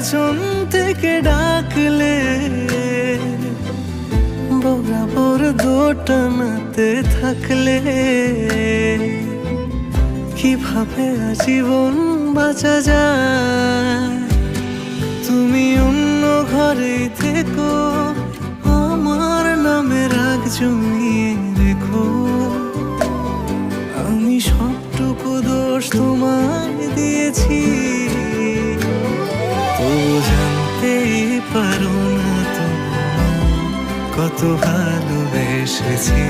পেছন থেকে ডাকলে বরাবর দোটানাতে থাকলে কিভাবে আজীবন বাঁচা যায়। তুমি অন্য ঘরে থেকো, আমার নামে রাগ জমিয়ে রেখো। আমি সবটুকু দোষ তোমায় দিয়েছি, তো জানতেই পারো না তো কত ভালোবেসেছি।